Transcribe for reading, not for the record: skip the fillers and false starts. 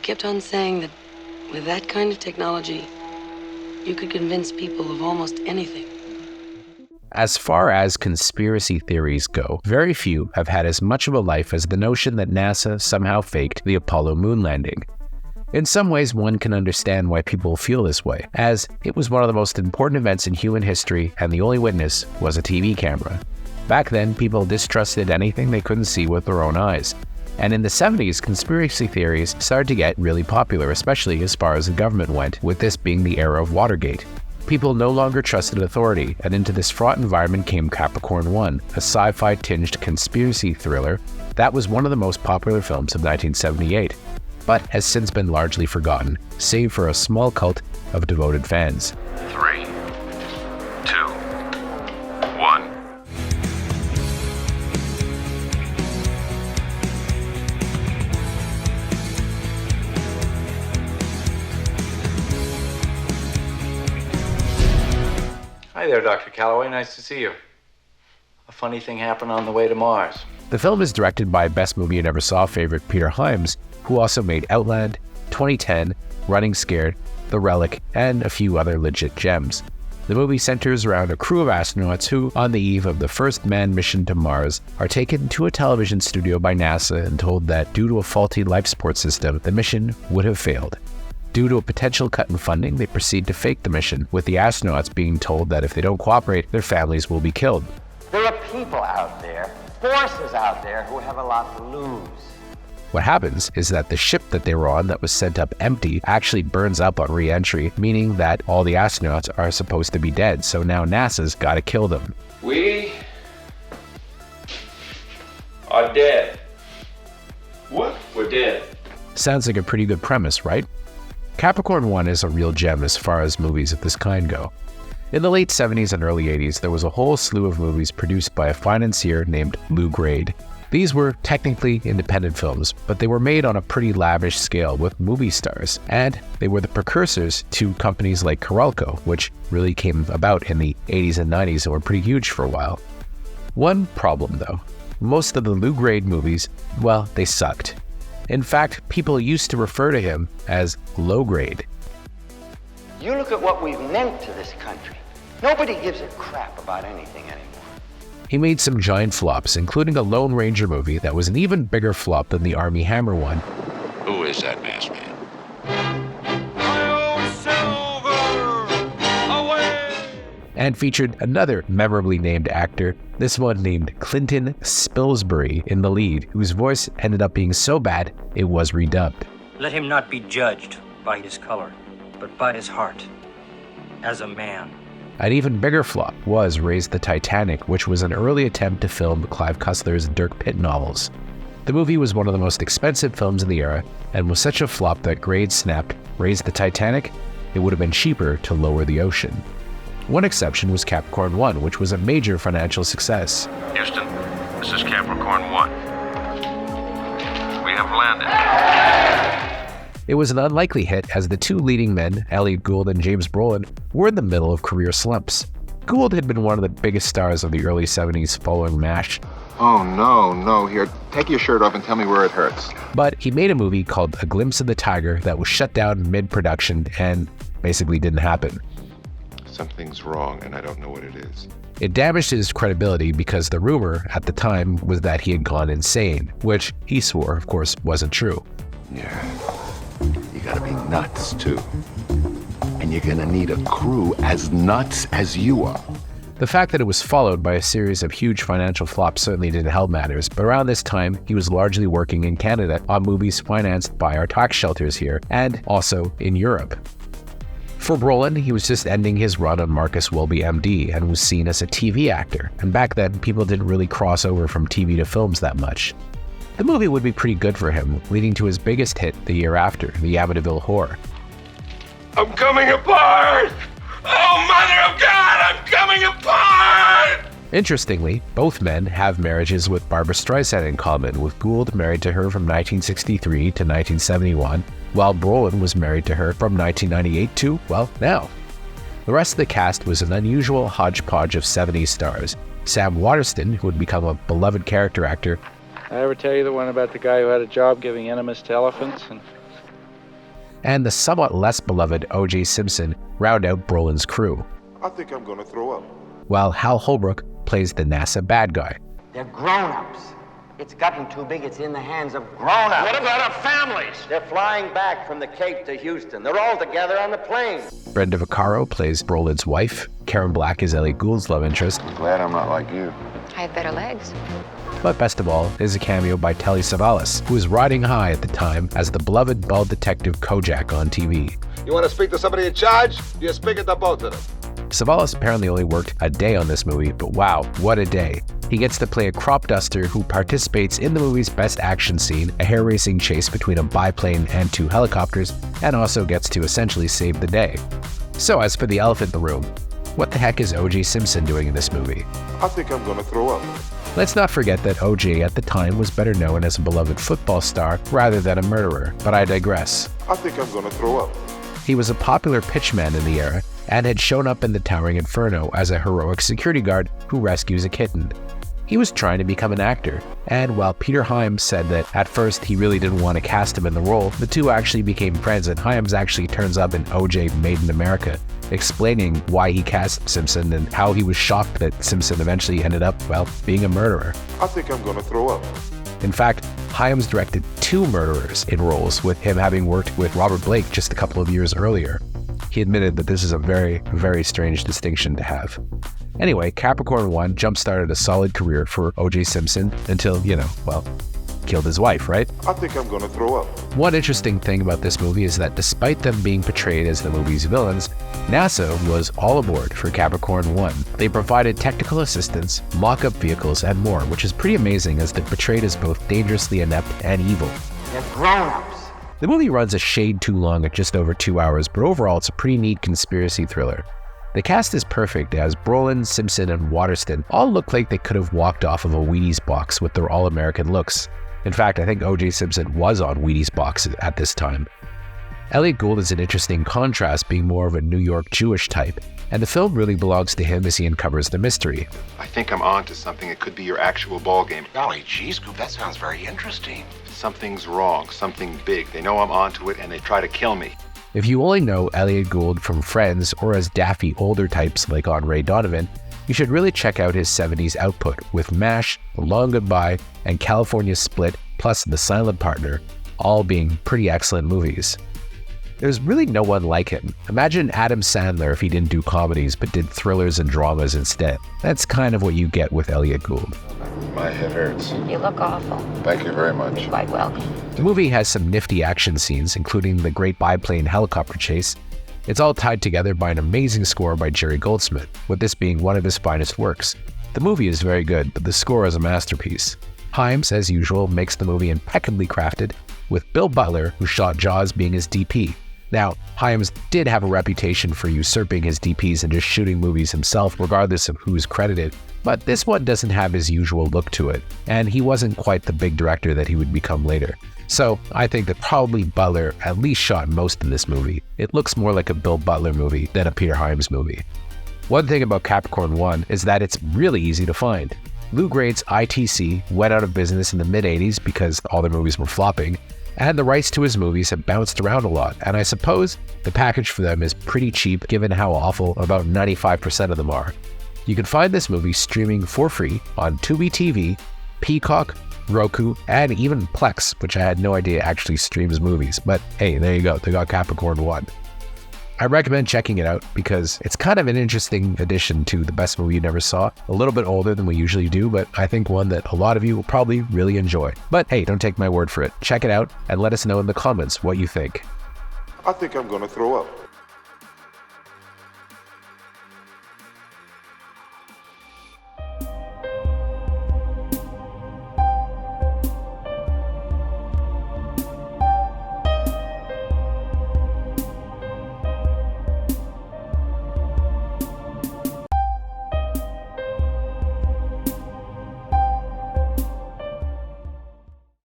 kept on saying that with that kind of technology, you could convince people of almost anything. As far as conspiracy theories go, very few have had as much of a life as the notion that NASA somehow faked the Apollo moon landing. In some ways, one can understand why people feel this way, as it was one of the most important events in human history and the only witness was a TV camera. Back then, people distrusted anything they couldn't see with their own eyes. And in the 70s, conspiracy theories started to get really popular, especially as far as the government went, with this being the era of Watergate. People no longer trusted authority, and into this fraught environment came Capricorn One, a sci-fi-tinged conspiracy thriller that was one of the most popular films of 1978, but has since been largely forgotten, save for a small cult of devoted fans. 3, 2, 1. Hi there, Dr. Calloway. Nice to see you. A funny thing happened on the way to Mars. The film is directed by Best Movie You Never Saw favorite Peter Hyams, who also made Outland, 2010, Running Scared, The Relic, and a few other legit gems. The movie centers around a crew of astronauts who, on the eve of the first manned mission to Mars, are taken to a television studio by NASA and told that due to a faulty life support system, the mission would have failed. Due to a potential cut in funding, they proceed to fake the mission, with the astronauts being told that if they don't cooperate, their families will be killed. There are people out there, forces out there, who have a lot to lose. What happens is that the ship that they were on that was sent up empty actually burns up on re-entry, meaning that all the astronauts are supposed to be dead, so now NASA's gotta kill them. We are dead. What? We're dead. Sounds like a pretty good premise, right? Capricorn One is a real gem as far as movies of this kind go. In the late 70s and early 80s, there was a whole slew of movies produced by a financier named Lou Grade. These were technically independent films, but they were made on a pretty lavish scale with movie stars, and they were the precursors to companies like Coralco, which really came about in the 80s and 90s and were pretty huge for a while. One problem though, most of the Lou Grade movies, well, they sucked. In fact, people used to refer to him as low grade. You look at what we've meant to this country. Nobody gives a crap about anything anymore. He made some giant flops, including a Lone Ranger movie that was an even bigger flop than the Armie Hammer one. Who is that masked man? And featured another memorably named actor, this one named Clinton Spilsbury in the lead, whose voice ended up being so bad it was redubbed. Let him not be judged by his color, but by his heart, as a man. An even bigger flop was Raise the Titanic, which was an early attempt to film Clive Cussler's Dirk Pitt novels. The movie was one of the most expensive films in the era, and was such a flop that Grade snapped, Raise the Titanic? It would have been cheaper to lower the ocean. One exception was Capricorn One, which was a major financial success. Houston, this is Capricorn One. We have landed. It was an unlikely hit as the two leading men, Elliot Gould and James Brolin, were in the middle of career slumps. Gould had been one of the biggest stars of the early 70s following MASH. Oh no, here, take your shirt off and tell me where it hurts. But he made a movie called A Glimpse of the Tiger that was shut down mid-production and basically didn't happen. Something's wrong and I don't know what it is. It damaged his credibility because the rumor at the time was that he had gone insane, which he swore, of course, wasn't true. Yeah, you gotta be nuts too. And you're gonna need a crew as nuts as you are. The fact that it was followed by a series of huge financial flops certainly didn't help matters, but around this time, he was largely working in Canada on movies financed by our tax shelters here, and also in Europe. For Brolin, he was just ending his run on Marcus Welby MD and was seen as a TV actor, and back then, people didn't really cross over from TV to films that much. The movie would be pretty good for him, leading to his biggest hit the year after, The Amityville Horror. I'm coming apart! Oh, Mother of God, I'm coming apart! Interestingly, both men have marriages with Barbra Streisand in common, with Gould married to her from 1963 to 1971, while Brolin was married to her from 1998 to, well, now. The rest of the cast was an unusual hodgepodge of 70s stars. Sam Waterston, who would become a beloved character actor. I ever tell you the one about the guy who had a job giving enemas to elephants and and the somewhat less beloved O.J. Simpson round out Brolin's crew, I think I'm gonna throw up. while Hal Holbrook plays the NASA bad guy. They're grown-ups. It's gotten too big. It's in the hands of grown-ups. What about our families? They're flying back from the Cape to Houston. They're all together on the plane. Brenda Vaccaro plays Brolin's wife. Karen Black is Elliot Gould's love interest. Glad I'm not like you. I have better legs. But best of all is a cameo by Telly Savalas, who was riding high at the time as the beloved bald detective Kojak on TV. You want to speak to somebody in charge? You're speaking to both of them. Savalas apparently only worked a day on this movie, but wow, what a day. He gets to play a crop duster who participates in the movie's best action scene, a hair racing chase between a biplane and 2 helicopters, and also gets to essentially save the day. So as for the elephant in the room, what the heck is O.J. Simpson doing in this movie? I think I'm gonna throw up. Let's not forget that O.J. at the time was better known as a beloved football star rather than a murderer, but I digress. I think I'm gonna throw up. He was a popular pitchman in the era and had shown up in The Towering Inferno as a heroic security guard who rescues a kitten. He was trying to become an actor, and while Peter Hyams said that at first he really didn't want to cast him in the role, the two actually became friends, and Hyams actually turns up in O.J. Made in America, explaining why he cast Simpson and how he was shocked that Simpson eventually ended up, well, being a murderer. I think I'm gonna throw up. In fact, Hyams directed 2 murderers in roles, with him having worked with Robert Blake just a couple of years earlier. He admitted that this is a very, very strange distinction to have. Anyway, Capricorn One jump-started a solid career for O.J. Simpson until, killed his wife, right? I think I'm gonna throw up. One interesting thing about this movie is that despite them being portrayed as the movie's villains, NASA was all aboard for Capricorn One. They provided technical assistance, mock-up vehicles, and more, which is pretty amazing as they're portrayed as both dangerously inept and evil. They're grown-ups. The movie runs a shade too long at just over 2 hours, but overall it's a pretty neat conspiracy thriller. The cast is perfect as Brolin, Simpson, and Waterston all look like they could have walked off of a Wheaties box with their all-American looks. In fact, I think O.J. Simpson was on Wheaties box at this time. Elliot Gould is an interesting contrast, being more of a New York Jewish type, and the film really belongs to him as he uncovers the mystery. I think I'm on to something. It could be your actual ball game. Golly gee, Scoop, that sounds very interesting. Something's wrong, something big. They know I'm onto it and they try to kill me. If you only know Elliot Gould from Friends or as daffy older types like on Ray Donovan, you should really check out his 70s output with MASH, The Long Goodbye, and California Split, plus The Silent Partner, all being pretty excellent movies. There's really no one like him. Imagine Adam Sandler if he didn't do comedies but did thrillers and dramas instead. That's kind of what you get with Elliot Gould. My head hurts. You look awful. Thank you very much. You're quite welcome. The movie has some nifty action scenes, including the great biplane helicopter chase. It's all tied together by an amazing score by Jerry Goldsmith, with this being one of his finest works. The movie is very good, but the score is a masterpiece. Hyams, as usual, makes the movie impeccably crafted, with Bill Butler, who shot Jaws, being his DP. Now, Hyams did have a reputation for usurping his DPs and just shooting movies himself, regardless of who's credited, but this one doesn't have his usual look to it, and he wasn't quite the big director that he would become later. So I think that probably Butler at least shot most of this movie. It looks more like a Bill Butler movie than a Peter Hyams movie. One thing about Capricorn One is that it's really easy to find. Lou Grade's ITC went out of business in the mid-80s because all their movies were flopping, and the rights to his movies have bounced around a lot, and I suppose the package for them is pretty cheap given how awful about 95% of them are. You can find this movie streaming for free on Tubi TV, Peacock, Roku, and even Plex, which I had no idea actually streams movies, but hey, there you go, they got Capricorn One. I recommend checking it out because it's kind of an interesting addition to The Best Movie You Never Saw. A little bit older than we usually do, but I think one that a lot of you will probably really enjoy. But hey, don't take my word for it. Check it out and let us know in the comments what you think. I think I'm gonna throw up.